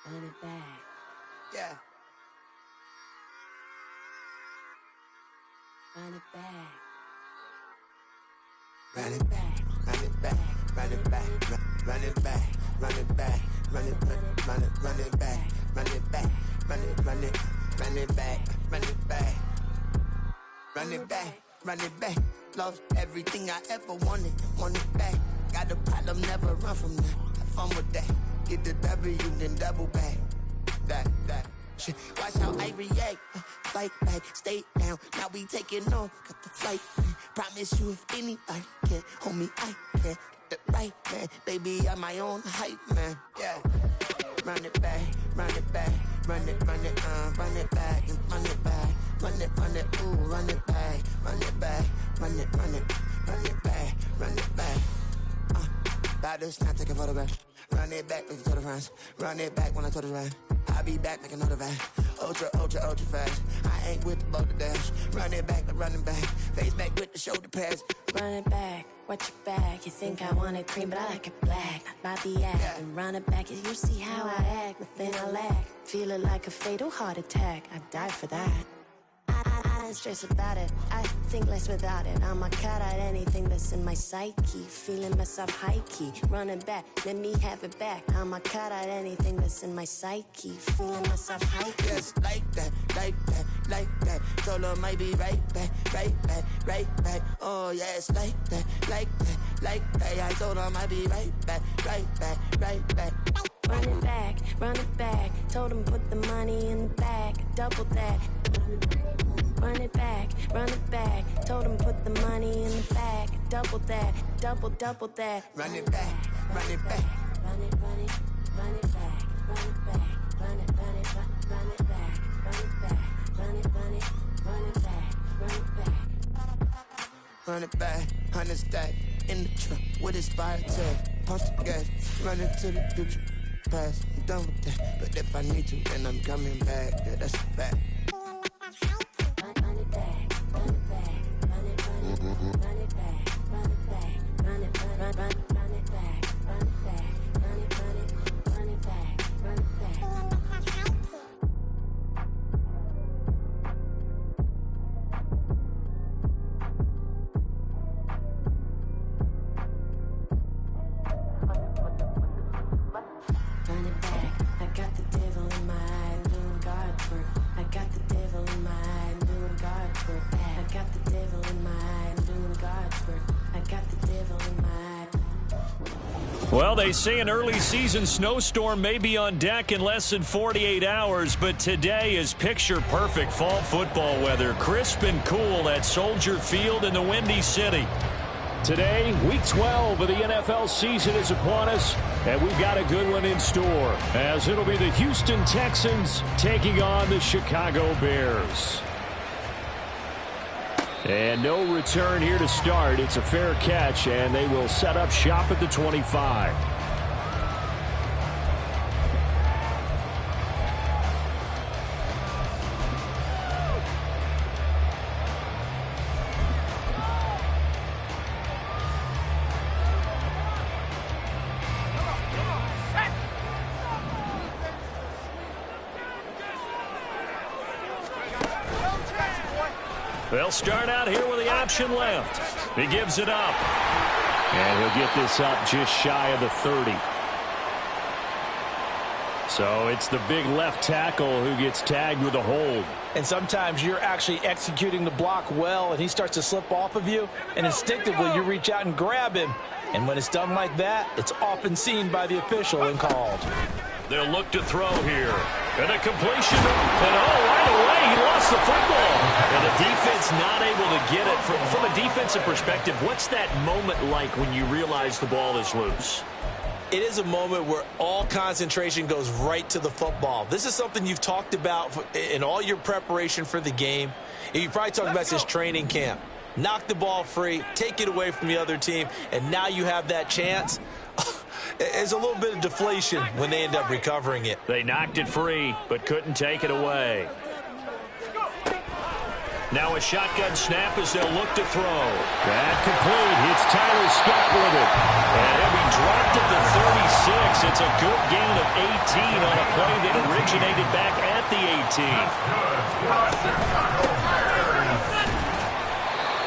Run it back. Yeah. Run it back. Run it back. Run it back. Run it back. Run it back. Run it back. Run it back. Run it back. Run it back. Run it back. Run it back. Run it back. Run it back. Lost everything I ever wanted. Want it back. Got a problem, never run from that. Have fun with that. Get the W, then double back. That. Shit. Watch how I react. Fight back, stay down. Now we taking off. Got the flight. Promise you if anybody can, homie, I can. Get the right man. Baby, I'm my own hype man. Yeah. Run it back, run it back, run it back, and run it back, run it, ooh, run it back, run it back, run it back, run it back. About this, not take a photograph. Run it back, make it to the friends. Run it back when I told it right. I'll be back, make another back. Ultra fast. I ain't with the boat to dash. Run it back, but running back. Face back with the shoulder pads. Run it back, watch your back. You think I want it cream, but I like it black. My the act and run it back. You see how I act, nothing I lack. Feeling like a fatal heart attack. I'd die for that. I don't stress about it. I think less without it. I'ma cut out anything that's in my psyche. Feeling myself high key. Running back, let me have it back. I'ma cut out anything that's in my psyche. Feeling myself high key. Yes, like that. Told her might be right back. Oh, yes, like that. I told her might be right back. Run it back. Told him put the money in the bag. Double that. Run it back. Told him put the money in the bag. Double that. Double that. Run it back. Run it back. Run it back. Run it back. Run it back. Run it back. Run it back. Run it back, 100 stack in the truck with his fire tag. Pump the gas, run into the future. Past, I'm done with that. But if I need to, then I'm coming back. Yeah, that's a fact. Run it back, run it back, run it back, run it back, run it back, run it back, run it back, run it back, run it back, run it back. Run it back, I got the devil in my eye, doing God's work. I got the devil in my eye, doing God's work. I got the devil in my eye, doing God's work. I got the devil in my eye. Well, they say an early season snowstorm may be on deck in less than 48 hours, but today is picture-perfect fall football weather. Crisp and cool at Soldier Field in the Windy City. Today, Week 12 of the NFL season is upon us, and we've got a good one in store, as it'll be the Houston Texans taking on the Chicago Bears. And no return here to start. It's a fair catch, and they will set up shop at the 25. They'll start out here with the option left. He gives it up. And he'll get this up just shy of the 30. So it's the big left tackle who gets tagged with a hold. And sometimes you're actually executing the block well, and he starts to slip off of you, and instinctively you reach out and grab him. And when it's done like that, it's often seen by the official and called. They'll look to throw here. And a completion. And right away, he lost the football. And the defense not able to get it. From a defensive perspective, what's that moment like when you realize the ball is loose? It is a moment where all concentration goes right to the football. This is something you've talked about in all your preparation for the game. You probably talked about this training camp. Knock the ball free, take it away from the other team, and now you have that chance. There's a little bit of deflation when they end up recovering it. They knocked it free, but couldn't take it away. Now a shotgun snap as they'll look to throw. That complete. It's Tyler Scott with it. And he'll be dropped at the 36. It's a good gain of 18 on a play that originated back at the 18.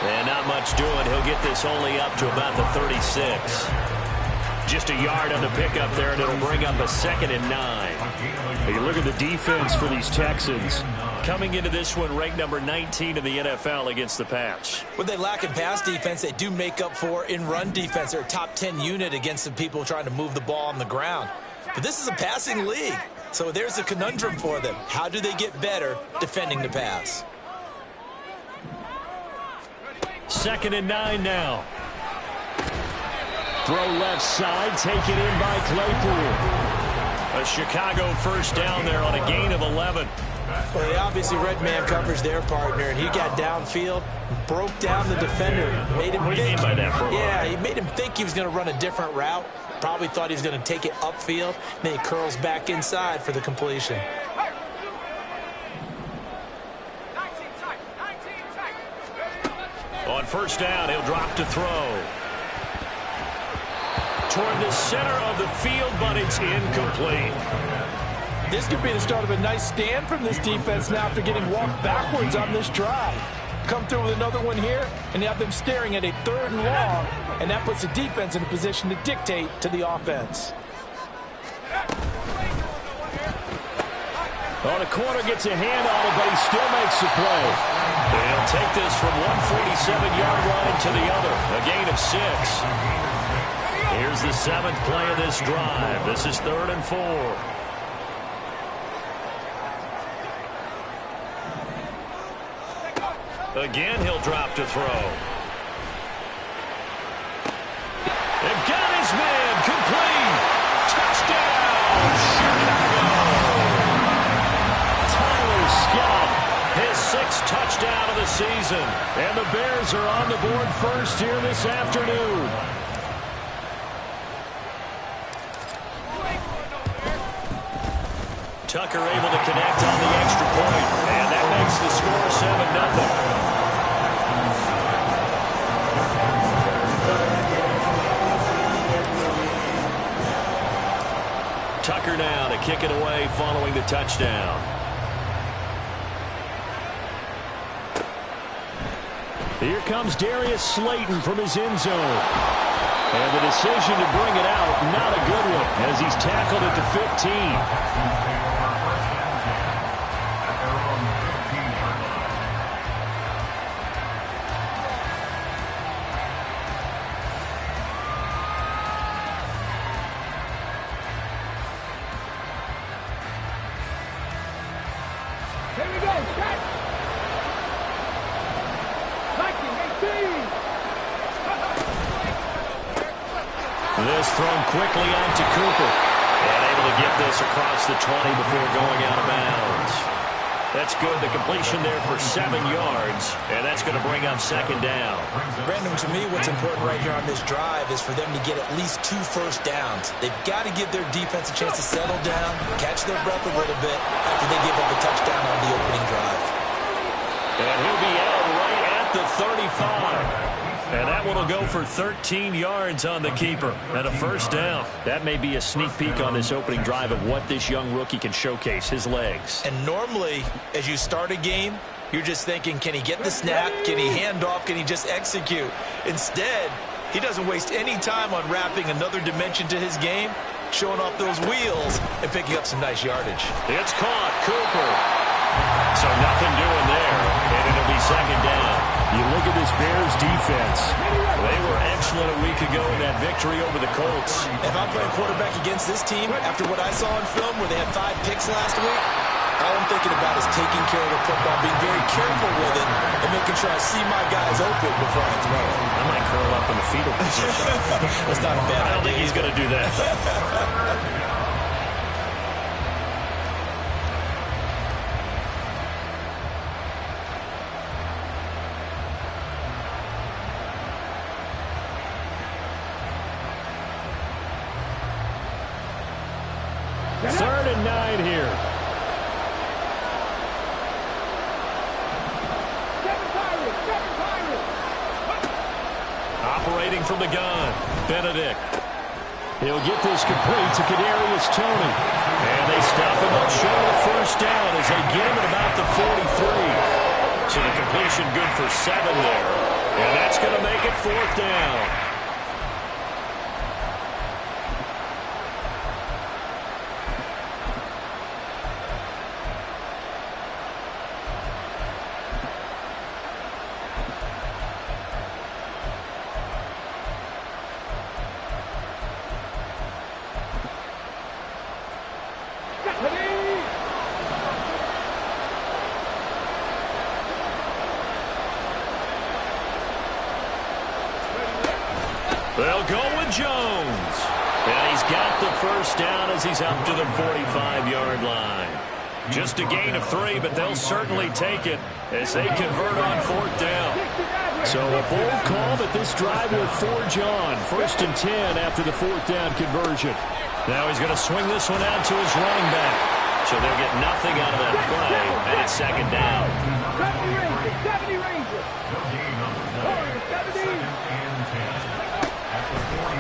And not much doing. He'll get this only up to about the 36. Just a yard on the pickup there, and it'll bring up a 2nd and 9. You look at the defense for these Texans. Coming into this one, ranked number 19 in the NFL against the pass. What they lack in pass defense, they do make up for in run defense. They're a top 10 unit against the people trying to move the ball on the ground. But this is a passing league, so there's a conundrum for them. How do they get better defending the pass? 2nd and 9 now. Throw left side, taken in by Claypool. A Chicago first down there on a gain of 11. Well, they obviously red man coverage their partner, and he got downfield, broke down the defender, made him What do you mean by that, Yeah, he made him think he was going to run a different route. Probably thought he was going to take it upfield. Then he curls back inside for the completion. On first down, he'll drop to throw. Toward the center of the field, but it's incomplete. This could be the start of a nice stand from this defense now after getting walked backwards on this drive. Come through with another one here, and you have them staring at a 3rd and long, and that puts the defense in a position to dictate to the offense. Well, the corner gets a hand on it, but he still makes the play. They'll take this from 147-yard line to the other, a gain of 6. Here's the 7th play of this drive. This is 3rd and 4. Again, he'll drop to throw. And got his man, complete. Touchdown, Chicago. Tyler Scott, his 6th touchdown of the season. And the Bears are on the board first here this afternoon. Tucker able to connect on the extra point, and that makes the score 7-0. Tucker now to kick it away following the touchdown. Here comes Darius Slayton from his end zone. And the decision to bring it out, not a good one, as he's tackled at the 15. This thrown quickly on to Cooper. And able to get this across the 20 before going out of bounds. That's good. The completion there for 7 yards. And that's going to bring up 2nd down. Brandon, to me, what's important right here on this drive is for them to get at least 2 first downs. They've got to give their defense a chance to settle down, catch their breath a little bit after they give up a touchdown on the opening drive. And he'll be out right at the 35. And that one will go for 13 yards on the keeper and a first down. That may be a sneak peek on this opening drive of what this young rookie can showcase, his legs. And normally, as you start a game, you're just thinking, can he get the snap? Can he hand off? Can he just execute? Instead, he doesn't waste any time on wrapping another dimension to his game, showing off those wheels and picking up some nice yardage. It's caught, Cooper. So nothing doing there, and it'll be 2nd down. You look at this Bears defense. They were excellent a week ago in that victory over the Colts. If I'm playing quarterback against this team, after what I saw on film where they had 5 picks last week, all I'm thinking about is taking care of the football, being very careful with it, and making sure I see my guys open before I throw it. I might curl up in the fetal position. That's not a bad idea. I don't think he's going to do that. Third and 9 here. Operating from the gun, Benedict. He'll get this complete to Kadarius Toney. And they stop him up short of the first down as they get him at about the 43. So the completion good for 7 there. And that's going to make it 4th down. They'll go with Jones. And he's got the first down as he's up to the 45-yard line. Just a gain of 3, but they'll certainly take it as they convert on 4th down. So a bold call, but this drive will forge on. 1st and 10 after the 4th down conversion. Now he's going to swing this one out to his running back. So they'll get nothing out of that play, and it's 2nd down. 70 Rangers.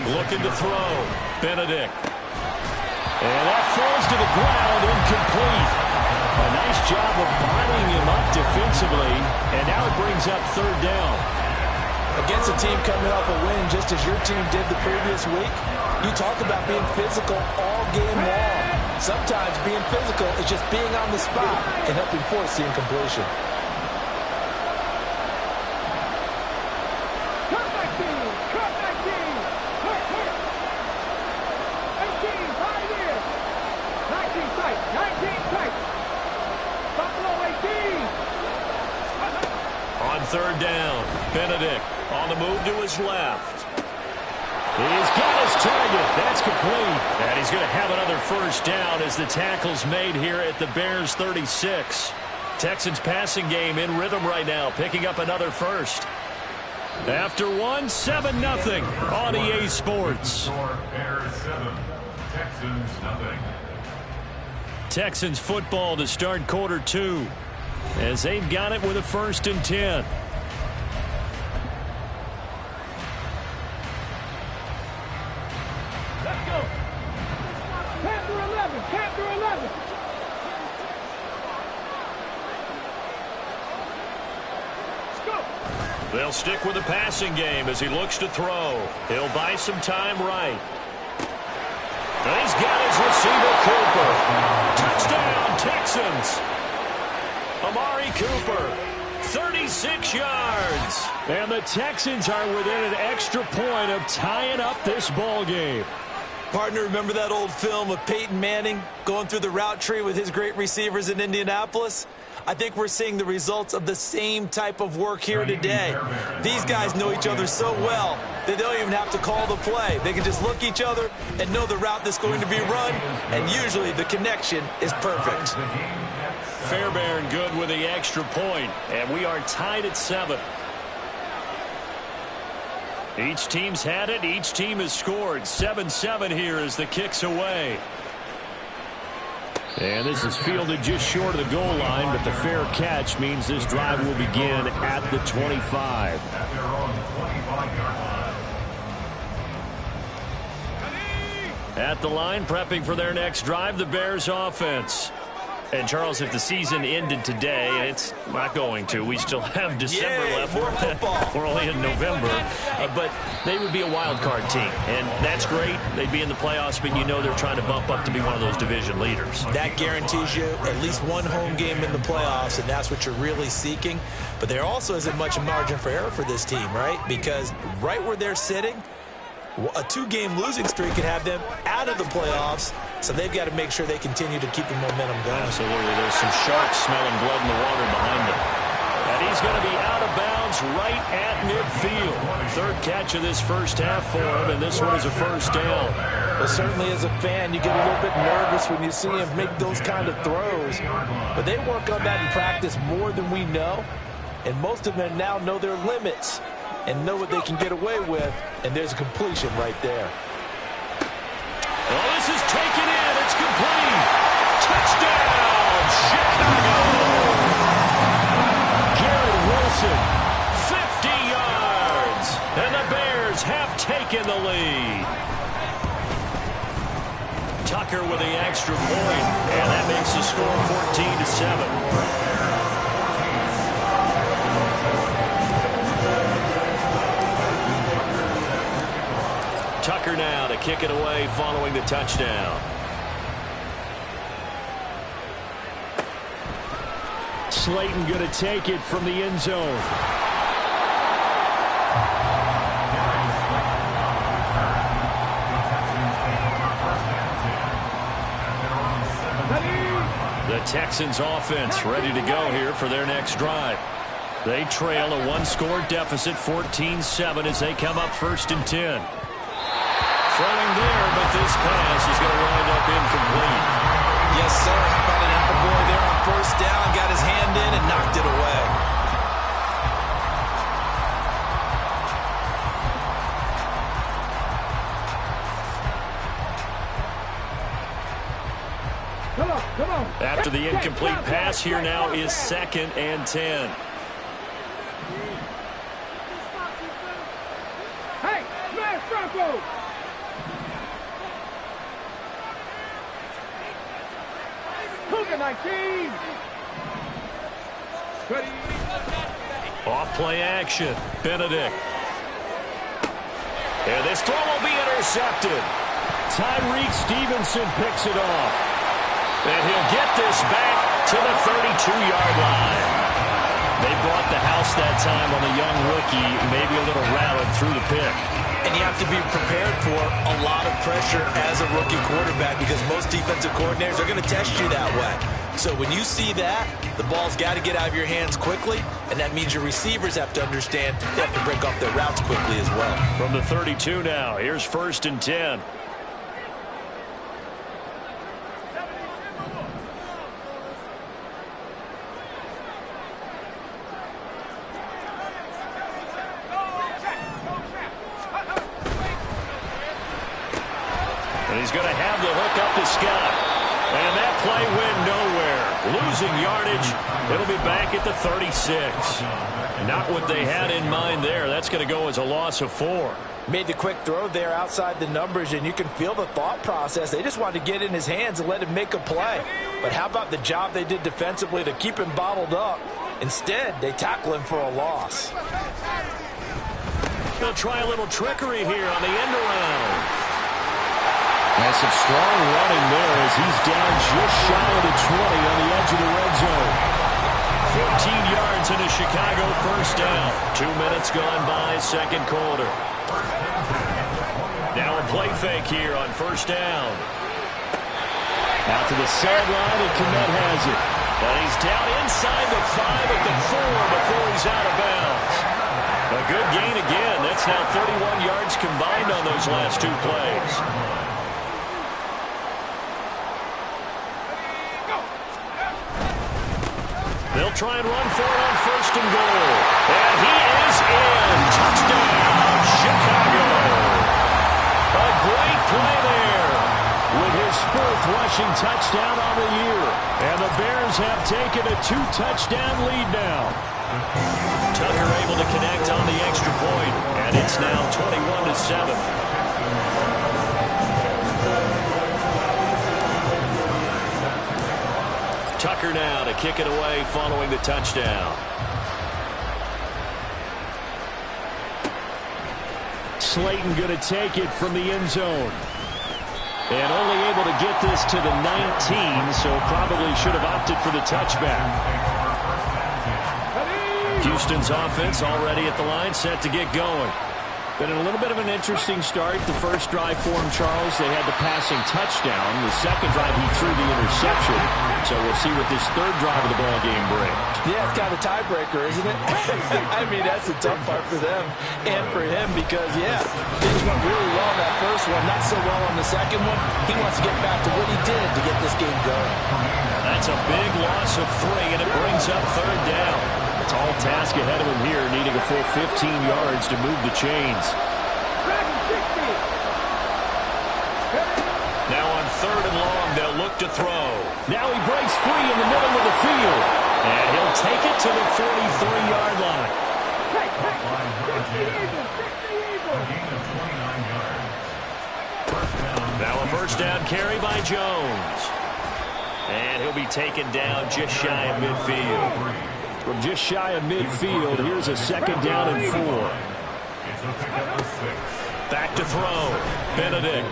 Looking to throw. Benedict. And that falls to the ground, incomplete. A nice job of bodying him up defensively, and now it brings up 3rd down. Against a team coming off a win just as your team did the previous week, you talk about being physical all game long. Sometimes being physical is just being on the spot and helping force the incompletion. On 3rd down, Benedict on the move to his left. He's got his target. That's complete. And he's going to have another first down as the tackle's made here at the Bears 36. Texans passing game in rhythm right now, picking up another first. After 7-0 on EA Sports. Bears 7, Texans nothing. Texans football to start quarter 2 as they've got it with a 1st and 10. Let's go. Panther 11. Panther 11. Let's go. They'll stick with the passing game as he looks to throw. He'll buy some time right. And he's got his receiver, Cooper. Touchdown, Texans. Amari Cooper, 36 yards. And the Texans are within an extra point of tying up this ball game. Partner, remember that old film of Peyton Manning going through the route tree with his great receivers in Indianapolis? I think we're seeing the results of the same type of work here today. These guys know each other so well that they don't even have to call the play. They can just look each other and know the route that's going to be run, and usually the connection is perfect. Fairbairn good with the extra point, and we are tied at 7. Each team's had it. Each team has scored. 7-7 here as the kick's away. And this is fielded just short of the goal line, but the fair catch means this drive will begin at the 25. At the line, prepping for their next drive, the Bears offense. And, Charles, if the season ended today, and it's not going to. We still have December left. More football. We're only in November. But they would be a wild card team. And that's great. They'd be in the playoffs, but you know they're trying to bump up to be one of those division leaders. That guarantees you at least one home game in the playoffs, and that's what you're really seeking. But there also isn't much margin for error for this team, right? Because right where they're sitting, a 2-game losing streak could have them out of the playoffs, so they've got to make sure they continue to keep the momentum going. Absolutely. There's some sharks smelling blood in the water behind them. And he's going to be out of bounds right at midfield. 3rd catch of this first half for him, and this one is a first down. Well, certainly as a fan, you get a little bit nervous when you see him make those kind of throws. But they work on that in practice more than we know, and most of them now know their limits and know what they can get away with, and there's a completion right there. Well, this is taken in. It's complete. Touchdown, Chicago. Garrett Wilson, 50 yards. And the Bears taken the lead. Tucker with the extra point, and that makes the score 14-7. Tucker now to kick it away following the touchdown. Slayton going to take it from the end zone. The Texans offense ready to go here for their next drive. They trail a one-score deficit, 14-7, as they come up 1st and 10. Throwing there, but this pass is going to wind up incomplete. Yes, sir. How about an apple boy there on 1st down? Got his hand in and knocked it away. Come on. After the incomplete pass, here now is 2nd and 10. Hey, smash Bronco. Cougar 19. Ready. Off play action. Benedict. And this throw will be intercepted. Tyreek Stevenson picks it off. And he'll get this back to the 32-yard line. They brought the house that time on the young rookie, maybe a little rattled through the pick. And you have to be prepared for a lot of pressure as a rookie quarterback because most defensive coordinators are going to test you that way. So when you see that, the ball's got to get out of your hands quickly, and that means your receivers have to understand they have to break off their routes quickly as well. From the 32 now, here's 1st and 10. He's going to have the hook up to Scott. And that play went nowhere. Losing yardage. It'll be back at the 36. Not what they had in mind there. That's going to go as a loss of 4. Made the quick throw there outside the numbers, and you can feel the thought process. They just wanted to get in his hands and let him make a play. But how about the job they did defensively to keep him bottled up? Instead, they tackle him for a loss. They'll try a little trickery here on the end around. And some strong running there as he's down just shy of the 20 on the edge of the red zone. 14 yards in a Chicago 1st down. 2 minutes gone by, 2nd quarter. Now a play fake here on 1st down. Out to the sideline, and Kmet has it. And he's down inside the 5 at the 4 before he's out of bounds. A good gain again. That's now 31 yards combined on those last 2 plays. They'll try and run for it on 1st and goal. And he is in. Touchdown, Chicago. A great play there. With his 4th rushing touchdown on the year. And the Bears have taken a 2-touchdown lead now. Tucker able to connect on the extra point. And it's now 21-7. Tucker now to kick it away following the touchdown. Slayton going to take it from the end zone. And only able to get this to the 19, so probably should have opted for the touchback. Houston's offense already at the line, set to get going. Been a little bit of an interesting start. The first drive for him, Charles, they had the passing touchdown. The second drive, he threw the interception. So we'll see what this third drive of the ball game brings. Yeah, it's kind of a tiebreaker, isn't it? I mean, that's the tough part for them and for him because, yeah, things went really well that first one, not so well on the second one. He wants to get back to what he did to get this game going. That's a big loss of 3, and it brings up 3rd down. Tall task ahead of him here, needing a full 15 yards to move the chains. Now on 3rd and long, they'll look to throw. Now he breaks free in the middle of the field. And he'll take it to the 43-yard line. Hey, 60 Eagles, 60 Eagles. first down carry by Jones. And he'll be taken down just shy of midfield. From just shy of midfield, here's a second down and 4. Back to throw. Benedict.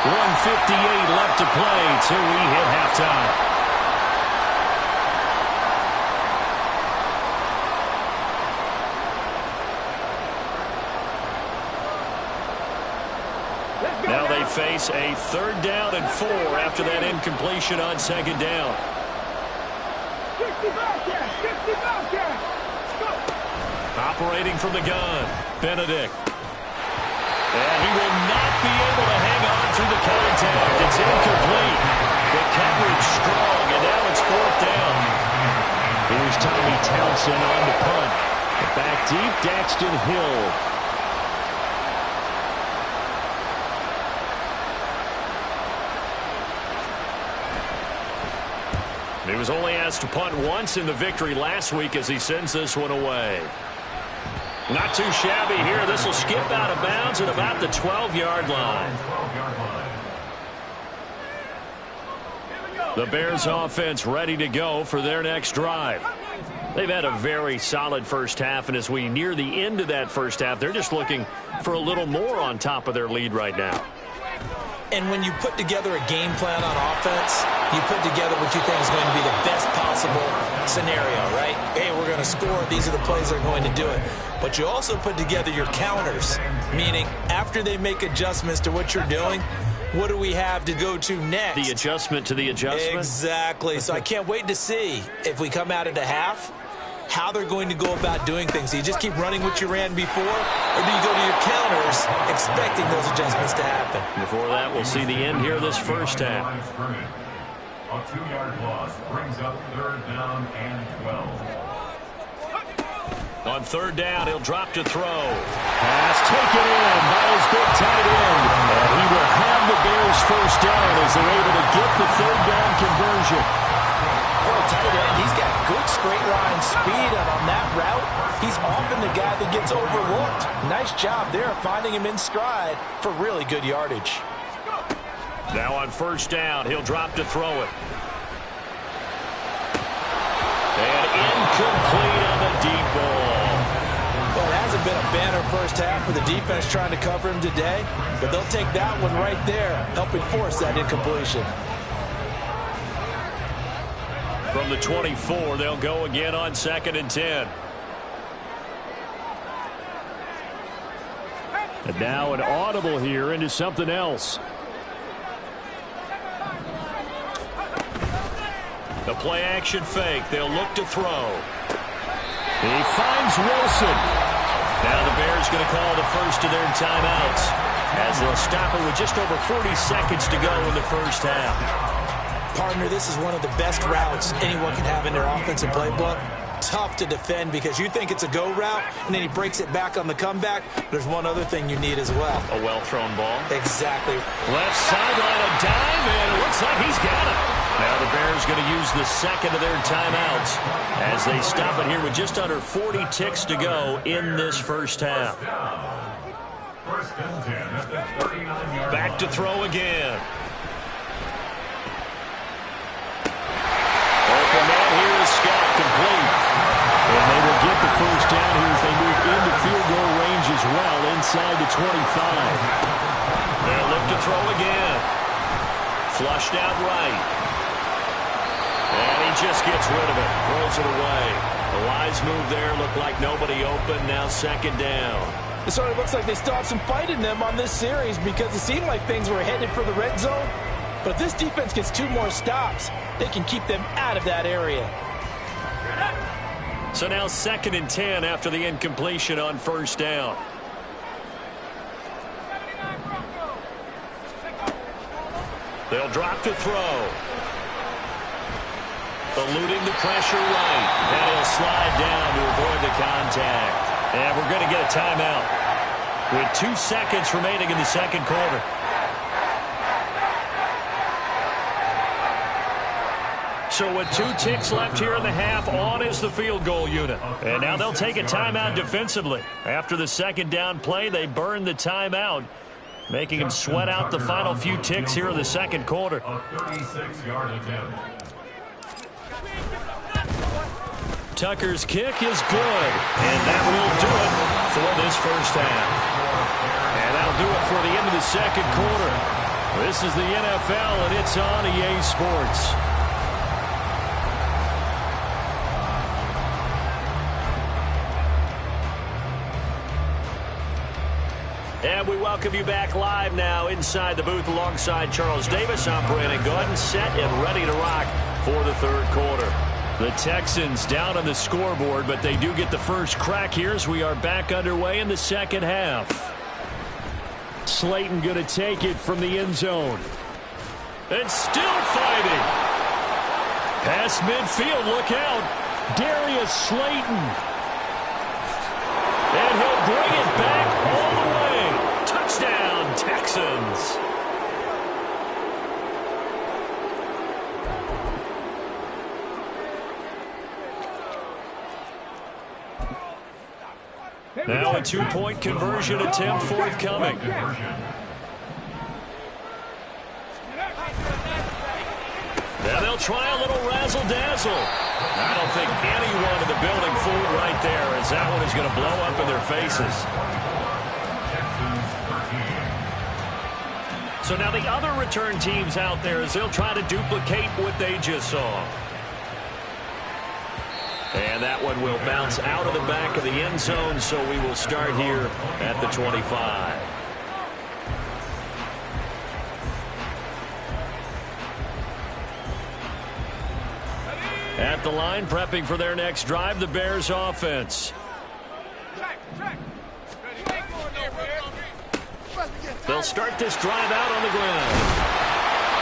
1:58 left to play till we hit halftime. Now they face a third down and 4 after that incompletion on second down. 60 Bobcats! 60 Bobcats! Go! Operating from the gun, Benedict. And he will not be able to hang on through the contact. It's incomplete. The coverage strong, and now it's fourth down. Here's Tommy Townsend on the punt. Back deep, Daxton Hill. He was only asked to punt once in the victory last week as he sends this one away. Not too shabby here. This will skip out of bounds at about the 12-yard line. The Bears offense ready to go for their next drive. They've had a very solid first half, and as we near the end of that first half, they're just looking for a little more on top of their lead right now. And when you put together a game plan on offense, you put together what you think is going to be the best possible scenario, right? Hey, we're going to score. These are the plays that are going to do it. But you also put together your counters, meaning after they make adjustments to what you're doing, what do we have to go to next? The adjustment to the adjustment? Exactly. So I can't wait to see if we come out at a half, how they're going to go about doing things. Do you just keep running what you ran before, or do you go to your counters expecting those adjustments to happen? Before that, we'll see the end here this first half. A 2-yard loss brings up third down and 12. On third down, he'll drop to throw. Pass taken in by his big tight end. And he will have the Bears first down as they're able to get the third down conversion. For a tight end, he's got good straight line speed, and on that route, he's often the guy that gets overlooked. Nice job there finding him in stride for really good yardage. Now on first down, he'll drop to throw it. And incomplete on the deep ball. Well, it hasn't been a banner first half for the defense trying to cover him today, but they'll take that one right there, helping force that incompletion. From the 24, they'll go again on 2nd and 10. And now an audible here into something else. The play action fake. They'll look to throw. He finds Wilson. Now the Bears going to call the first of their timeouts as they'll stop it with just over 40 seconds to go in the first half. Partner, this is one of the best routes anyone can have in their offensive playbook. Tough to defend because you think it's a go route, and then he breaks it back on the comeback. There's one other thing you need as well. A well-thrown ball. Exactly. Left sideline, a dive, and it looks like he's got it. Now the Bears going to use the second of their timeouts as they stop it here with just under 40 ticks to go in this first half. First and 10 at the 39-yard line. Back to throw again. Open man here is Scott, complete. And they will get the first down here as they move into field goal range as well inside the 25. They'll look to throw again. Flushed out right. And he just gets rid of it. Throws it away. The wise move there. Looked like nobody open. Now second down. It sort of looks like they still have some fight in them on this series because it seemed like things were headed for the red zone. But if this defense gets 2 more stops, they can keep them out of that area. So now 2nd and 10 after the incompletion on first down. They'll drop to throw. Eluding the pressure right. And he'll slide down to avoid the contact. And we're going to get a timeout with 2 seconds remaining in the second quarter. So with 2 ticks left here in the half, on is the field goal unit. And now they'll take a timeout defensively. After the second down play, they burn the timeout. making him sweat out the final few ticks here in the second quarter. A 36-yard attempt. Tucker's kick is good, and that will do it for this first half. And that'll do it for the end of the second quarter. This is the NFL, and it's on EA Sports. And we welcome you back live now inside the booth alongside Charles Davis. I'm Brandon Gaudin, set and ready to rock for the third quarter. The Texans down on the scoreboard, but they do get the first crack here as we are back underway in the second half. Slayton going to take it from the end zone. And still fighting. Past midfield, look out. Darius Slayton. And he'll bring it back all the way. Touchdown, Texans. Now a two-point conversion attempt forthcoming. Now they'll try a little razzle-dazzle. I don't think anyone in the building fooled right there, as that one is going to blow up in their faces. So now the other return teams out there, as they'll try to duplicate what they just saw. And that one will bounce out of the back of the end zone, so we will start here at the 25. At the line, prepping for their next drive, the Bears offense. They'll start this drive out on the ground.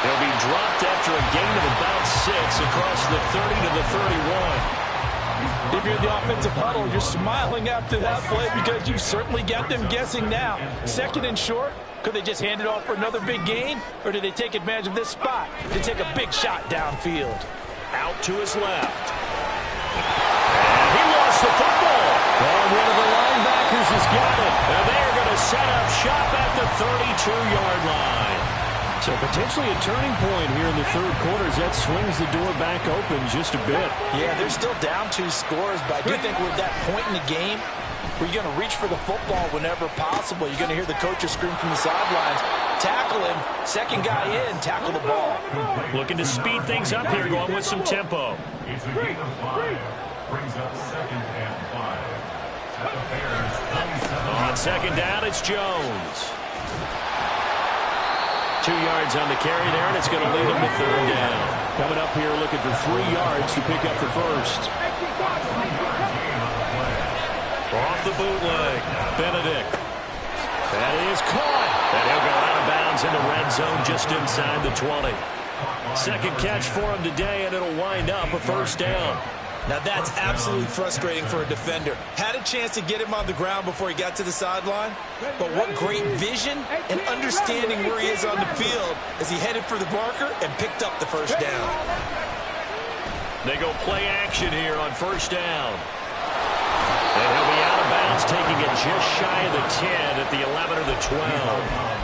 They'll be dropped after a gain of about 6 across the 30 to the 31. If you're the offensive huddle, you're smiling after that play because you certainly got them guessing now. Second and short, could they just hand it off for another big gain, or did they take advantage of this spot to take a big shot downfield? Out to his left. And he lost the football. And one of the linebackers has got it. And they're going to set up shop at the 32-yard line. So potentially a turning point here in the third quarter as that swings the door back open just a bit. Yeah, they're still down 2 scores, but I do think we're at that point in the game where you're going to reach for the football whenever possible. You're going to hear the coaches scream from the sidelines, tackle him, second guy in, tackle the ball. Looking to speed things up here, going with some tempo. It's a gain of 5. Brings up 2nd and 5. At the Bears' 27. On second down, it's Jones. 2 yards on the carry there, and it's going to lead him to third down. Coming up here looking for 3 yards to pick up the first. Off the bootleg, Benedict. That is caught. And he'll go out of bounds in the red zone just inside the 20. Second catch for him today, and it'll wind up a first down. Now that's absolutely frustrating for a defender. Had a chance to get him on the ground before he got to the sideline, but what great vision and understanding where he is on the field as he headed for the marker and picked up the first down. They go play action here on first down. And he'll be out of bounds, taking it just shy of the 10 at the 11 or the 12.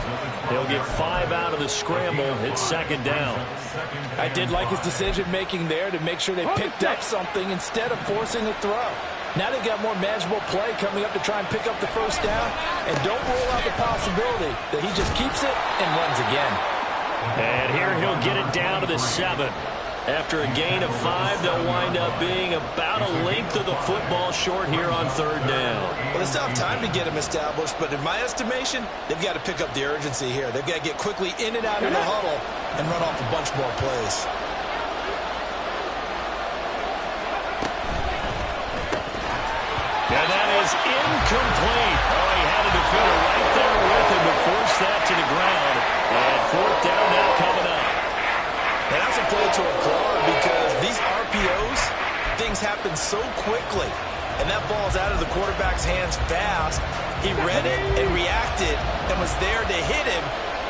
They'll get 5 out of the scramble. It's second down. I did like his decision-making there to make sure they picked up something instead of forcing a throw. Now they got more manageable play coming up to try and pick up the first down, and don't rule out the possibility that he just keeps it and runs again. And here he'll get it down to the 7. After a gain of 5, they'll wind up being about a length of the football short here on third down. Well, they still have time to get him established, but in my estimation, they've got to pick up the urgency here. They've got to get quickly in and out of the huddle and run off a bunch more plays. And that is incomplete. Oh, he had a defender right there with him to force that to the ground. And fourth down now coming up. And that's a play to applaud because these RPOs, things happen so quickly. And that ball's out of the quarterback's hands fast. He read it and reacted and was there to hit him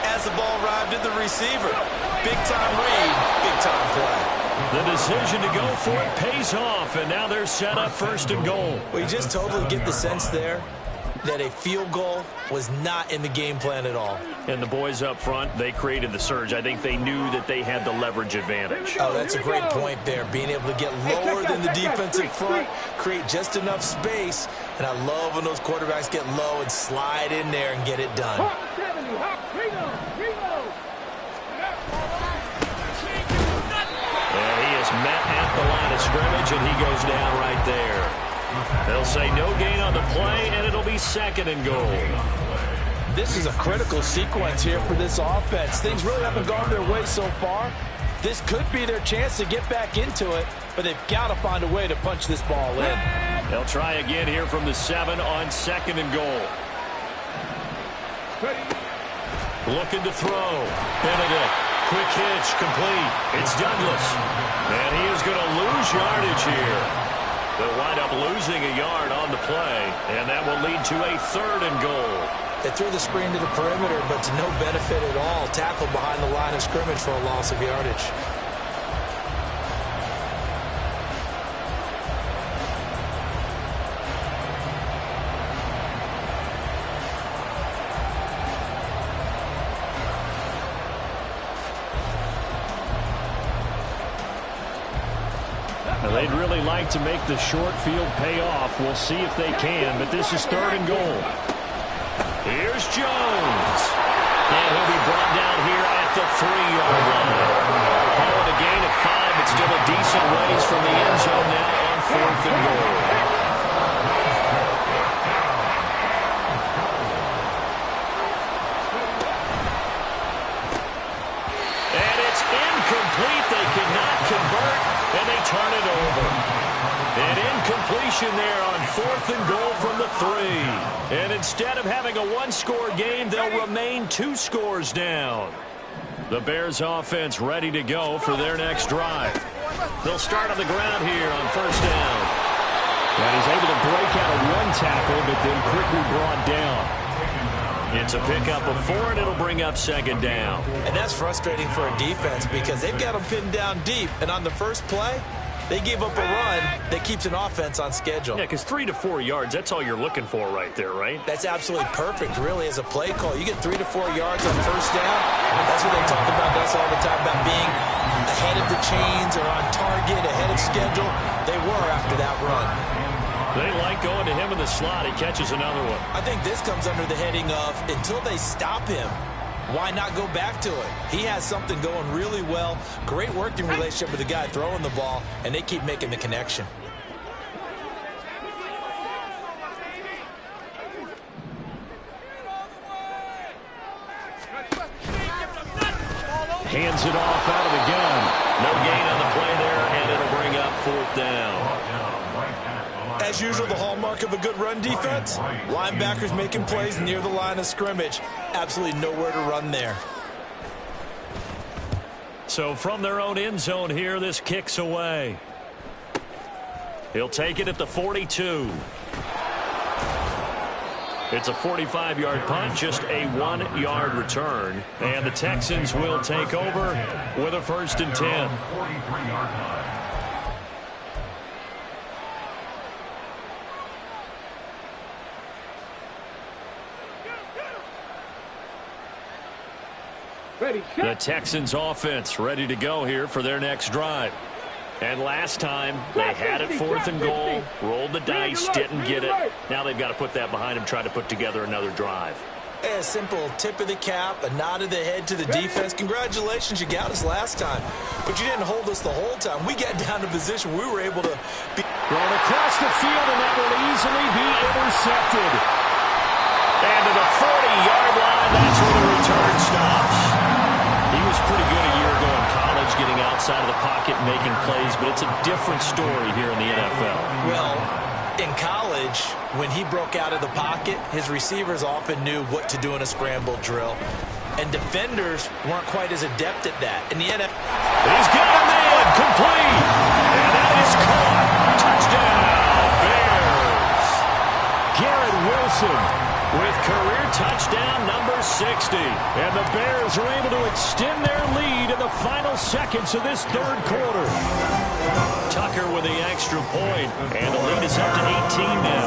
as the ball arrived at the receiver. Big-time read, big-time play. The decision to go for it pays off, and now they're set up first and goal. Well, you just totally get the sense there that a field goal was not in the game plan at all. And the boys up front, they created the surge. I think they knew that they had the leverage advantage. Oh, that's a great point there. Being able to get lower than the defensive front, create just enough space. And I love when those quarterbacks get low and slide in there and get it done. And he is met at the line of scrimmage, and he goes down right there. They'll say no gain on the play, and it'll be 2nd and goal. This is a critical sequence here for this offense. Things really haven't gone their way so far. This could be their chance to get back into it, but they've got to find a way to punch this ball in. They'll try again here from the 7 on 2nd and goal. Looking to throw. Benedict. Quick hitch, complete. It's Douglas. And he is going to lose yardage here. They'll wind up losing a yard on the play, and that will lead to a 3rd and goal. They threw the screen to the perimeter, but to no benefit at all. Tackled behind the line of scrimmage for a loss of yardage. Well, they'd really like to make the short field pay off. We'll see if they can, but this is 3rd and goal. Here's Jones. And he'll be brought down here at the 3-yard line. Calling a gain of 5, but still a decent ways from the end zone now on 4th and goal. And it's incomplete. They cannot convert, and they turn it over. An incompletion there on 4th and goal from the 3. And instead of having a 1-score game, they'll remain 2 scores down. The Bears offense ready to go for their next drive. They'll start on the ground here on 1st down. And he's able to break out of 1 tackle, but then quickly brought down. It's a pickup of 4, and it'll bring up 2nd down. And that's frustrating for a defense because they've got them pinned down deep. And on the first play, they gave up a run that keeps an offense on schedule. Yeah, because 3 to 4 yards, that's all you're looking for right there, right? That's absolutely perfect, really, as a play call. You get 3 to 4 yards on 1st down. That's what they talk about us all the time, about being ahead of the chains or on target, ahead of schedule. They were after that run. They like going to him in the slot. He catches another one. I think this comes under the heading of until they stop him, why not go back to it? He has something going really well. Great working relationship with the guy throwing the ball, and they keep making the connection. Hands it off out of the gun. No gain on the play there, and it'll bring up 4th down. As usual, the hallmark of a good run defense, linebackers making plays near the line of scrimmage. Absolutely nowhere to run there. So from their own end zone here, this kicks away. He'll take it at the 42. It's a 45-yard punt, just a 1-yard return. And the Texans will take over with a 1st and 10. 43-yard line. The Texans offense ready to go here for their next drive. And last time they had it 4th and goal, rolled the dice, didn't get it. Now they've got to put that behind them, try to put together another drive. A simple tip of the cap, a nod of the head to the defense. Congratulations, you got us last time. But you didn't hold us the whole time. We got down to position we were able to be thrown across the field, and that will easily be intercepted. And to the 40-yard line, that's where the return stops. He was pretty good a year ago in college, getting outside of the pocket and making plays, but it's a different story here in the NFL. Well, in college, when he broke out of the pocket, his receivers often knew what to do in a scramble drill. And defenders weren't quite as adept at that. In the NFL, he's got a man, complete. And that is caught. Touchdown, Bears. Garrett Wilson with career touchdown number 60. And the Bears are able to extend their lead in the final seconds of this 3rd quarter. Tucker with the extra point, and the lead is up to 18 now.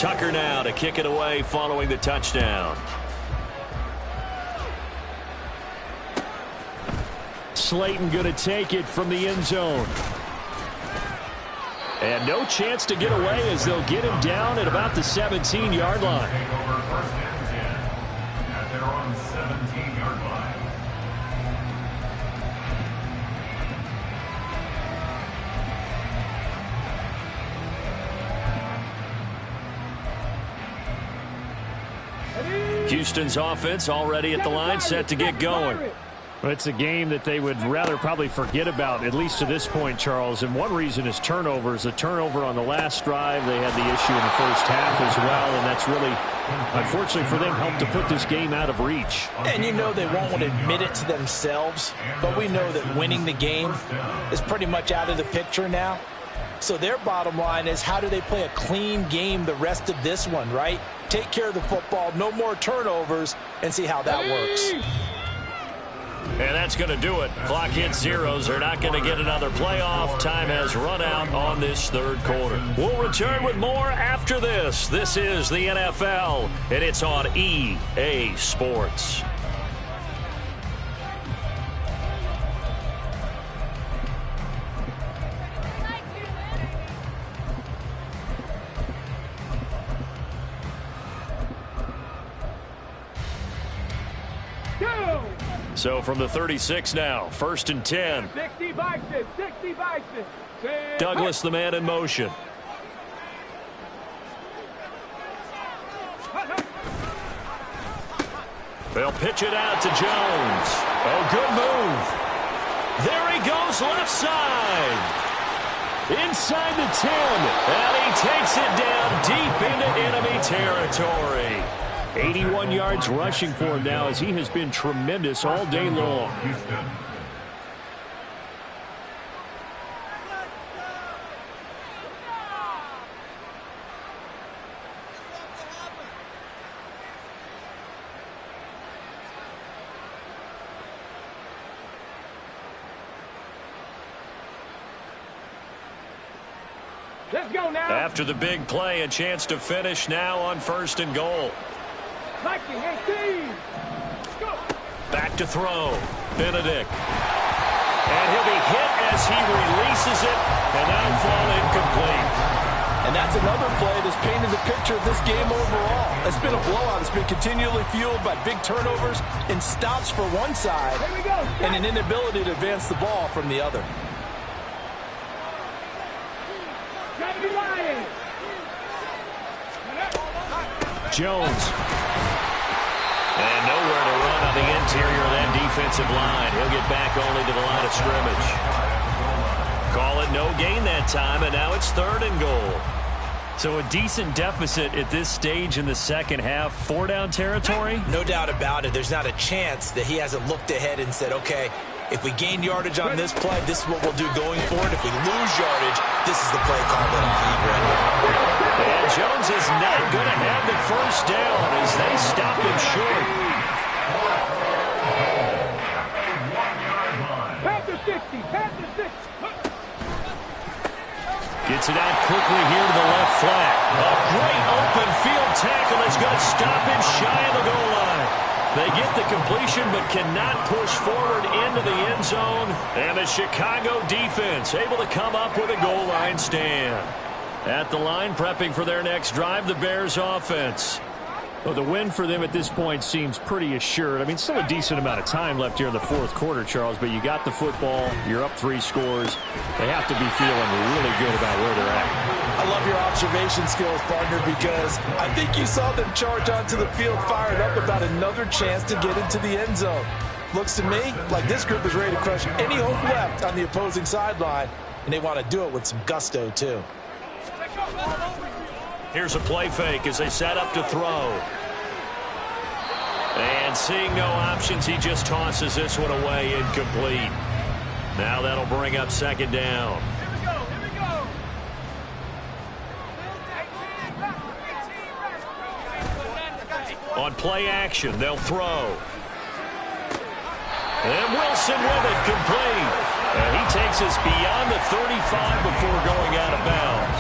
Tucker now to kick it away following the touchdown. Slayton going to take it from the end zone. And no chance to get away as they'll get him down at about the 17-yard line. Take over first and 10 at their own 17-yard line. Houston's offense already at the line, set to get going. Well, it's a game that they would rather probably forget about, at least to this point, Charles. And one reason is turnovers. A turnover on the last drive. They had the issue in the first half as well, and that's really, unfortunately for them, helped to put this game out of reach. And you know they won't admit it to themselves, but we know that winning the game is pretty much out of the picture now. So their bottom line is, how do they play a clean game the rest of this one, right? Take care of the football, no more turnovers, and see how that works. And that's going to do it. Clock hits zeros. They're not going to get another playoff. Time has run out on this third quarter. We'll return with more after this. This is the NFL, and it's on EA Sports. So from the 36 now, 1st and 10. 60 Bison, 60 Bison. Douglas, the man in motion. They'll pitch it out to Jones. Oh, good move. There he goes, left side. Inside the 10. And he takes it down deep into enemy territory. 81 yards rushing for him now, as he has been tremendous all day long. Houston. Let's go now. After the big play, a chance to finish now on 1st and goal. Liking 18. Go. Back to throw. Benedict. And he'll be hit as he releases it, and that'll fall incomplete. And that's another play that's painted the picture of this game overall. It's been a blowout. It's been continually fueled by big turnovers and stops for one side Here we go. and an inability to advance the ball from the other. Gotta be lying. Jones. And nowhere to run on the interior of that defensive line. He'll get back only to the line of scrimmage. Call it no gain that time, and now it's 3rd and goal. So a decent deficit at this stage in the second half. 4-down territory? No doubt about it. There's not a chance that he hasn't looked ahead and said, okay, if we gain yardage on this play, this is what we'll do going forward. If we lose yardage, this is the play call that I'll keep right here. And Jones is not going to have the first down as they stop him short. Panther 60. Panther 60. Gets it out quickly here to the left flat. A great open field tackle is going to stop him shy of the goal line. They get the completion but cannot push forward into the end zone. And the Chicago defense able to come up with a goal line stand. At the line, prepping for their next drive, the Bears offense. Well, the win for them at this point seems pretty assured. I mean, still a decent amount of time left here in the 4th quarter, Charles, but you got the football, you're up 3 scores. They have to be feeling really good about where they're at. I love your observation skills, partner, because I think you saw them charge onto the field fired up about another chance to get into the end zone. Looks to me like this group is ready to crush any hope left on the opposing sideline, and they want to do it with some gusto, too. Here's a play fake as they set up to throw. And seeing no options, he just tosses this one away, incomplete. Now that'll bring up 2nd down. Here we go. Here we go. On play action, they'll throw. And Wilson with it, complete. And he takes us beyond the 35 before going out of bounds.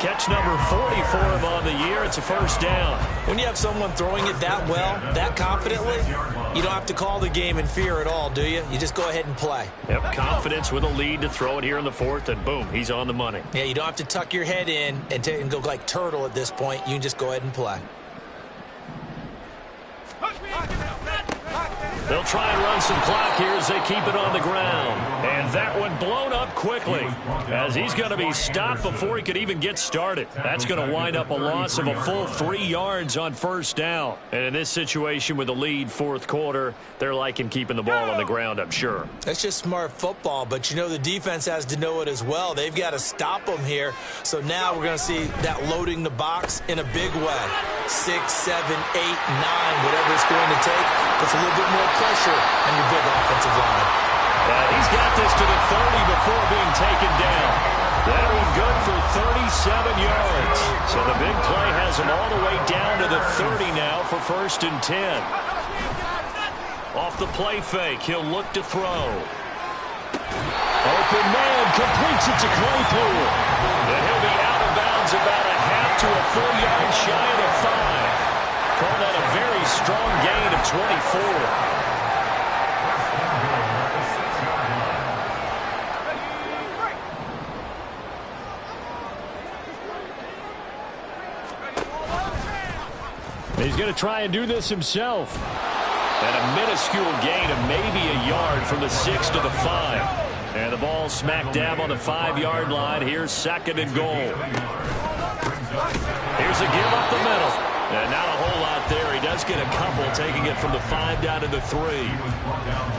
Catch number 40 for him on the year. It's a first down. When you have someone throwing it that well, that confidently, you don't have to call the game in fear at all, do you? You just go ahead and play. Yep, confidence with a lead to throw it here in the fourth, and boom, he's on the money. Yeah, you don't have to tuck your head in and go like turtle at this point. You can just go ahead and play. They'll try and run some clock here as they keep it on the ground. And that one blown up quickly as he's going to be stopped before he could even get started. That's going to wind up a loss of a full 3 yards on first down. And in this situation with the lead fourth quarter, they're liking keeping the ball on the ground, I'm sure. That's just smart football, but you know the defense has to know it as well. They've got to stop them here. So now we're going to see that loading the box in a big way. 6, 7, 8, 9, whatever it's going to take. Puts a little bit more pressure on your big offensive line. He's got this to the 30 before being taken down. That one good for 37 yards. So the big play has him all the way down to the 30 now for 1st and 10. Off the play fake, he'll look to throw. Open man completes it to Claypool. And he'll be out of bounds about a half to a full yard shy of the 5. Call that a very strong gain of 24. He's going to try and do this himself. And a minuscule gain of maybe a yard from the 6 to the 5. And the ball smack dab on the 5-yard line. Here's 2nd and goal. Here's a give up the middle. And not a whole lot there. He does get a couple, taking it from the 5 down to the 3.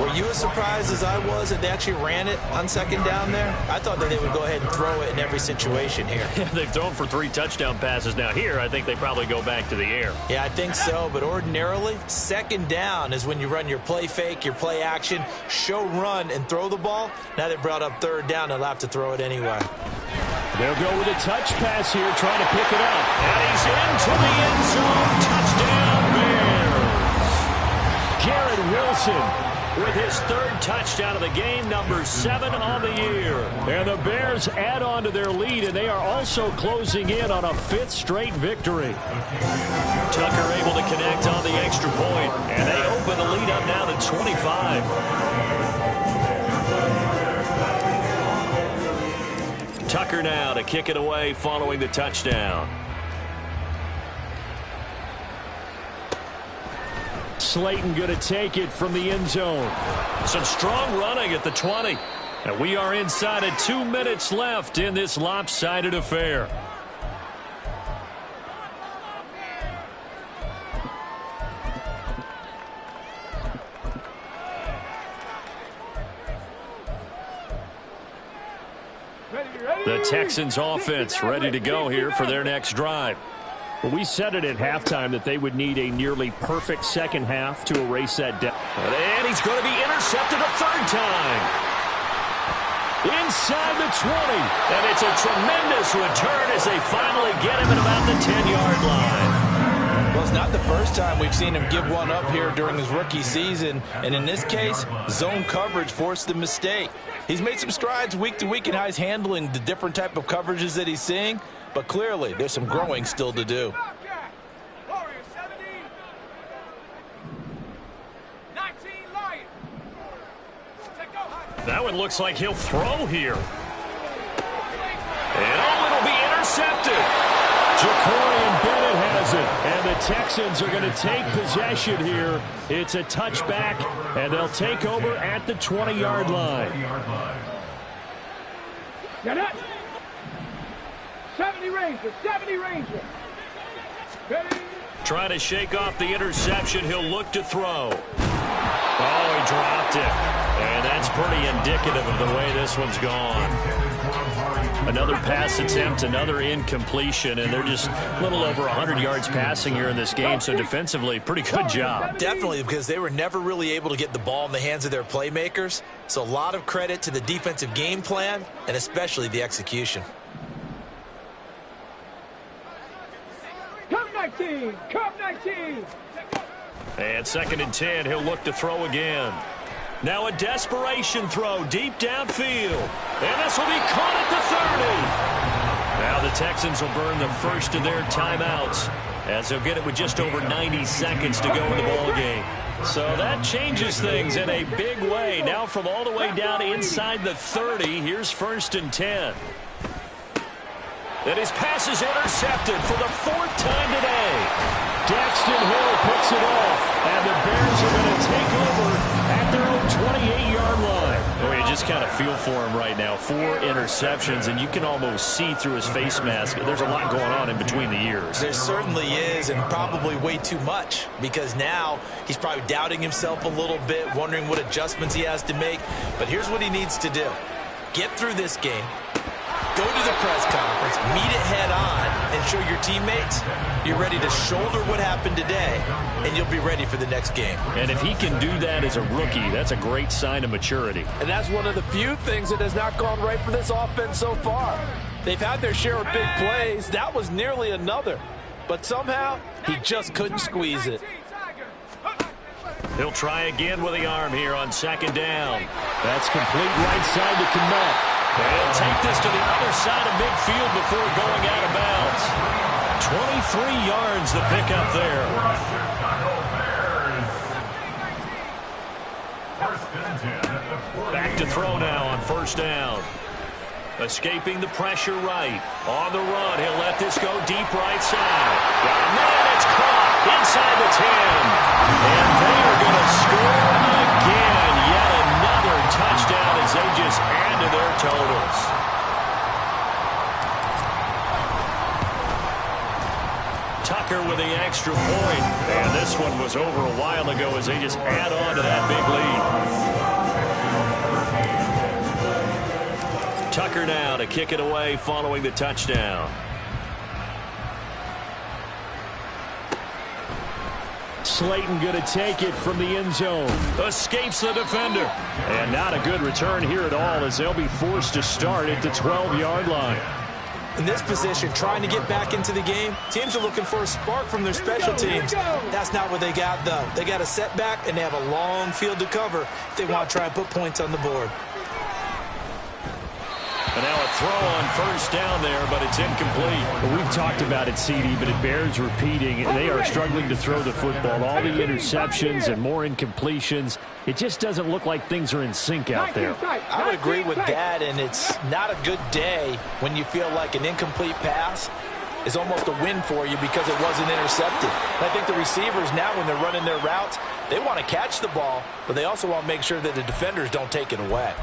Were you as surprised as I was that they actually ran it on 2nd down there? I thought that they would go ahead and throw it in every situation here. They've thrown for 3 touchdown passes now. Here, I think they probably go back to the air. Yeah, I think so. But ordinarily, 2nd down is when you run your play fake, your play action, show run, and throw the ball. Now they brought up 3rd down. They'll have to throw it anyway. They'll go with a touch pass here, trying to pick it up. And he's into the end zone. Touchdown, Bears. Garrett Wilson with his 3rd touchdown of the game, number 7 on the year. And the Bears add on to their lead, and they are also closing in on a 5th straight victory. Tucker able to connect on the extra point, and they open the lead up now to 25. Tucker now to kick it away following the touchdown. Slayton going to take it from the end zone. Some strong running at the 20. And we are inside of 2 minutes left in this lopsided affair. The Texans offense ready to go here for their next drive. Well, we said it at halftime that they would need a nearly perfect second half to erase that debt. And he's going to be intercepted a 3rd time. Inside the 20. And it's a tremendous return as they finally get him at about the 10-yard line. Well, it's not the first time we've seen him give one up here during his rookie season. And in this case, zone coverage forced the mistake. He's made some strides week to week in how he's handling the different type of coverages that he's seeing. But clearly, there's some growing still to do. That one looks like he'll throw here. And it'll be intercepted. Jacorian Bennett has it. And the Texans are going to take possession here. It's a touchback, and they'll take over at the 20-yard line. Get it. 70 Ranger, 70 Ranger. Ready. Trying to shake off the interception. He'll look to throw. Oh, he dropped it. And that's pretty indicative of the way this one's gone. Another pass attempt, another incompletion, and they're just a little over 100 yards passing here in this game, so defensively, pretty good job. Definitely, because they were never really able to get the ball in the hands of their playmakers. So a lot of credit to the defensive game plan, and especially the execution. Come 19, come 19. And 2nd and 10, he'll look to throw again. Now a desperation throw deep downfield. And this will be caught at the 30. Now Now the Texans will burn the first of their timeouts as they'll get it with just over 90 seconds to go in the ball game. So that changes things in a big way. Now from all the way down inside the 30, here's 1st and 10. And his pass is intercepted for the 4th time today. Daxton Hill picks it off, and the Bears are going to take over at their own 28-yard line. Oh, you just kind of feel for him right now. 4 interceptions, and you can almost see through his face mask. There's a lot going on in between the ears. There certainly is, and probably way too much, because now he's probably doubting himself a little bit, wondering what adjustments he has to make. But here's what he needs to do. Get through this game. Go to the press conference, meet it head on, and show your teammates you're ready to shoulder what happened today, and you'll be ready for the next game. And if he can do that as a rookie, that's a great sign of maturity. And that's one of the few things that has not gone right for this offense so far. They've had their share of big plays. That was nearly another. But somehow, he just couldn't squeeze it. He'll try again with the arm here on 2nd down. That's complete right side to Kmet. They'll take this to the other side of midfield before going out of bounds. 23 yards the pickup there. Back to throw now on 1st down. Escaping the pressure right. On the run, he'll let this go deep right side. Got a man, it's caught inside the 10. And they are going to score again. Yet another touchdown as they just add to their totals. Tucker with the extra point. And this one was over a while ago as they just add on to that big lead. Tucker now to kick it away following the touchdown. Slayton going to take it from the end zone. Escapes the defender. And not a good return here at all as they'll be forced to start at the 12-yard line. In this position, trying to get back into the game, teams are looking for a spark from their special teams. That's not what they got, though. They got a setback, and they have a long field to cover if they want to try and put points on the board. And now a throw on 1st down there, but it's incomplete. Well, we've talked about it, CD, but it bears repeating. They are struggling to throw the football. All the interceptions and more incompletions. It just doesn't look like things are in sync out there. I would agree with that, and it's not a good day when you feel like an incomplete pass is almost a win for you because it wasn't intercepted. And I think the receivers now, when they're running their routes, they want to catch the ball, but they also want to make sure that the defenders don't take it away.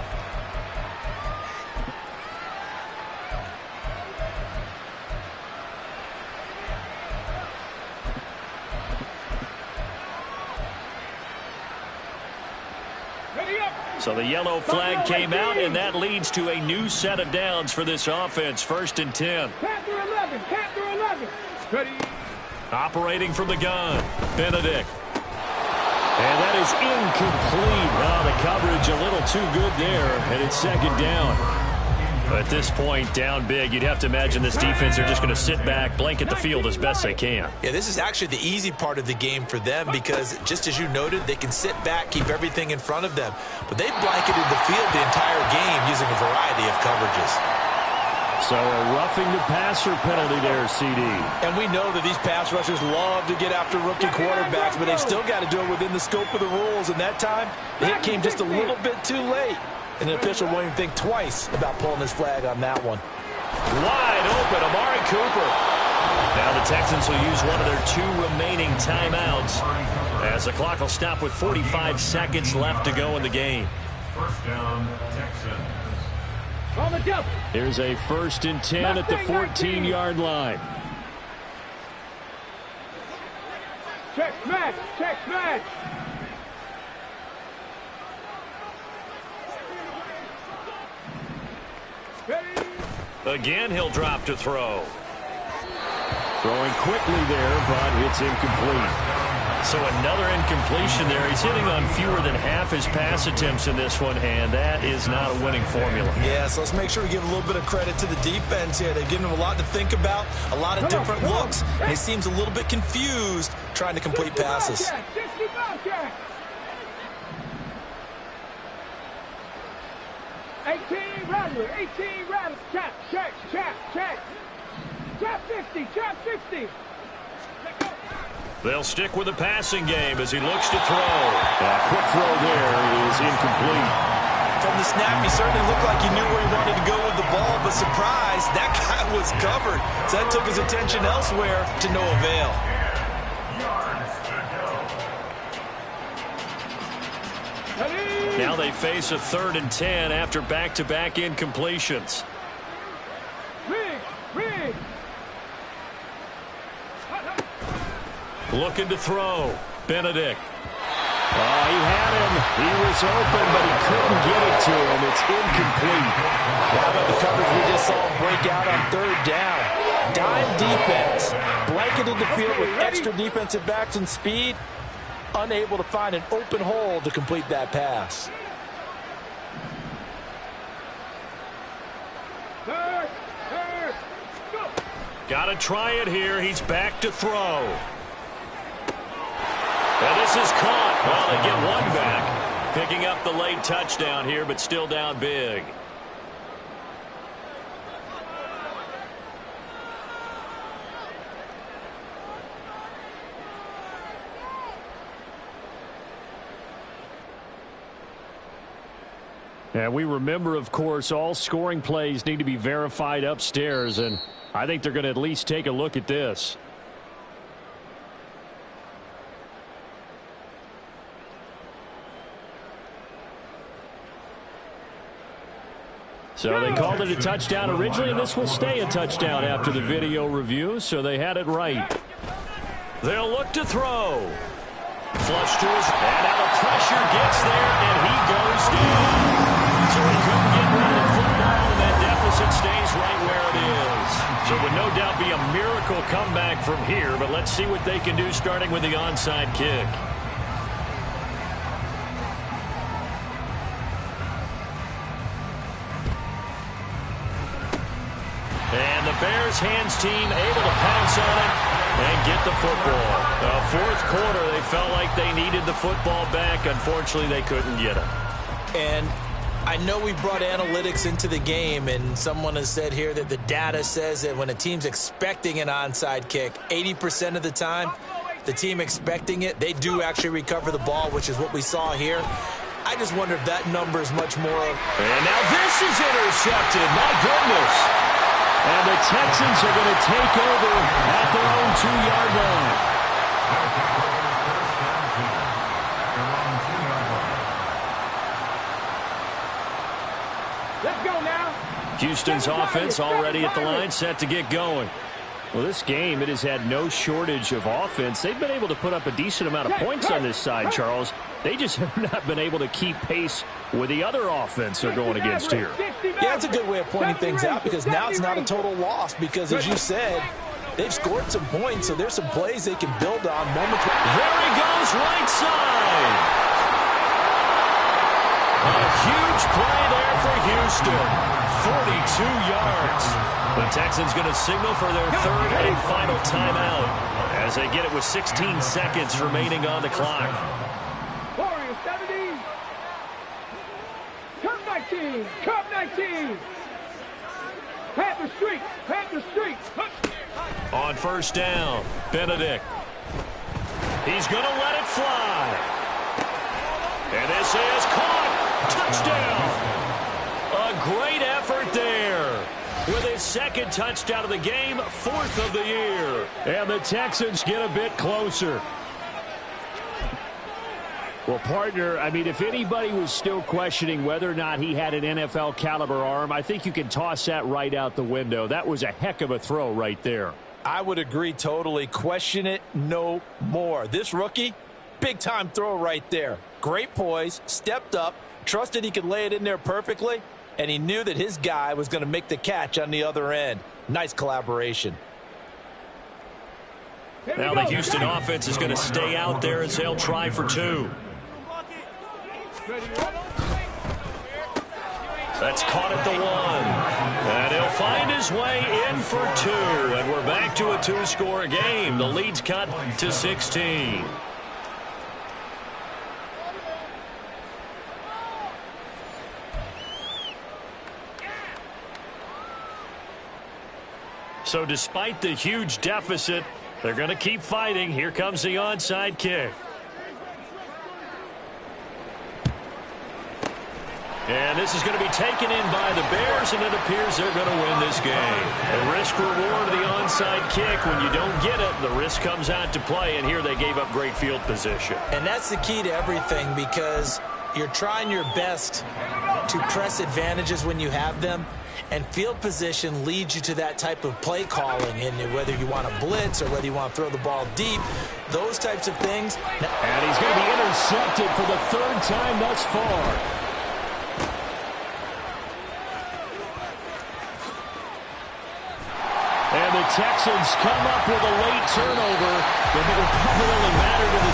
So the yellow flag came out, and that leads to a new set of downs for this offense. 1st and 10. Panther 11. Panther 11. Ready. Operating from the gun, Benedict. And that is incomplete. Oh, the coverage a little too good there, and it's 2nd down. At this point, down big, you'd have to imagine this defense are just going to sit back, blanket the field as best they can. Yeah, this is actually the easy part of the game for them because, just as you noted, they can sit back, keep everything in front of them. But they've blanketed the field the entire game using a variety of coverages. So a roughing the passer penalty there, CD. And we know that these pass rushers love to get after rookie quarterbacks, but they've still got to do it within the scope of the rules. And that time, the hit came just a little bit too late. And the official won't even think twice about pulling his flag on that one. Wide open, Amari Cooper. Now the Texans will use one of their 2 remaining timeouts as the clock will stop with 45 seconds left to go in the game. 1st down, Texans. Here's a 1st and 10 at the 14-yard line. Check match. Check match. Again, he'll drop to throw. Throwing quickly there, but it's incomplete. So another incompletion there. He's hitting on fewer than half his pass attempts in this one, and that is not a winning formula. Yeah, so let's make sure we give a little bit of credit to the defense here. They've given him a lot to think about, a lot of different looks, and he seems a little bit confused trying to complete passes. 18 Rattler, check. Trap 60, trap 60. They'll stick with the passing game as he looks to throw. Quick throw there is incomplete. From the snap, he certainly looked like he knew where he wanted to go with the ball, but surprise, that guy was covered. So that took his attention elsewhere to no avail. Now they face a 3rd and 10 after back-to-back incompletions. Rig. Looking to throw. Benedict. He had him. He was open, but he couldn't get it to him. It's incomplete. How about the coverage we just saw him break out on 3rd down? Dime defense. Blanketed the field with extra defensive backs and speed. Unable to find an open hole to complete that pass. Third, go. Got to try it here. He's back to throw. And this is caught. Well, they get one back. Picking up the late touchdown here, but still down big. And we remember, of course, all scoring plays need to be verified upstairs, and I think they're going to at least take a look at this. So they called it a touchdown originally, and this will stay a touchdown after the video review, so they had it right. They'll look to throw. Flush to his, and now the pressure gets there, and he goes down. So he couldn't get rid of the football, and that deficit stays right where it is. So it would no doubt be a miracle comeback from here, but let's see what they can do starting with the onside kick. And the Bears hands team able to pounce on it and get the football. The 4th quarter, they felt like they needed the football back. Unfortunately, they couldn't get it. And I know we brought analytics into the game, and someone has said here that the data says that when a team's expecting an onside kick, 80% of the time, the team expecting it, they do actually recover the ball, which is what we saw here. I just wonder if that number is much more. And now this is intercepted. My goodness. And the Texans are going to take over at their own 2-yard line. Let's go now. Houston's offense already at the line, set to get going. Well, this game, it has had no shortage of offense. They've been able to put up a decent amount of points on this side, Charles. They just have not been able to keep pace with the other offense they're going against here. Yeah, it's a good way of pointing things out because now it's not a total loss because, as you said, they've scored some points, so there's some plays they can build on. Moments. There he goes, right side. A huge play there for Houston. 42 yards. The Texans going to signal for their 3rd and final timeout as they get it with 16 seconds remaining on the clock. Warriors 70. Curve 19. Curve 19. Panther Street. Panther Street. On 1st down, Benedict. He's going to let it fly. And this is caught. Touchdown. A great effort there. With his 2nd touchdown of the game, 4th of the year. And the Texans get a bit closer. Well, partner, I mean, if anybody was still questioning whether or not he had an NFL caliber arm, I think you can toss that right out the window. That was a heck of a throw right there. I would agree totally. Question it no more. This rookie, big-time throw right there. Great poise, stepped up, trusted he could lay it in there perfectly, and he knew that his guy was going to make the catch on the other end. Nice collaboration. Now the Houston offense is going to stay out there as they'll try for 2. That's caught at the 1. And he'll find his way in for 2. And we're back to a 2-score game. The lead's cut to 16. So despite the huge deficit, they're going to keep fighting. Here comes the onside kick. And this is going to be taken in by the Bears, and it appears they're going to win this game. The risk-reward of the onside kick, when you don't get it, the risk comes out to play, and here they gave up great field position. And that's the key to everything, because you're trying your best to press advantages when you have them, and field position leads you to that type of play calling, and whether you want to blitz or whether you want to throw the ball deep, those types of things. And he's going to be intercepted for the third time thus far. And the Texans come up with a late turnover, but it will probably only matter to the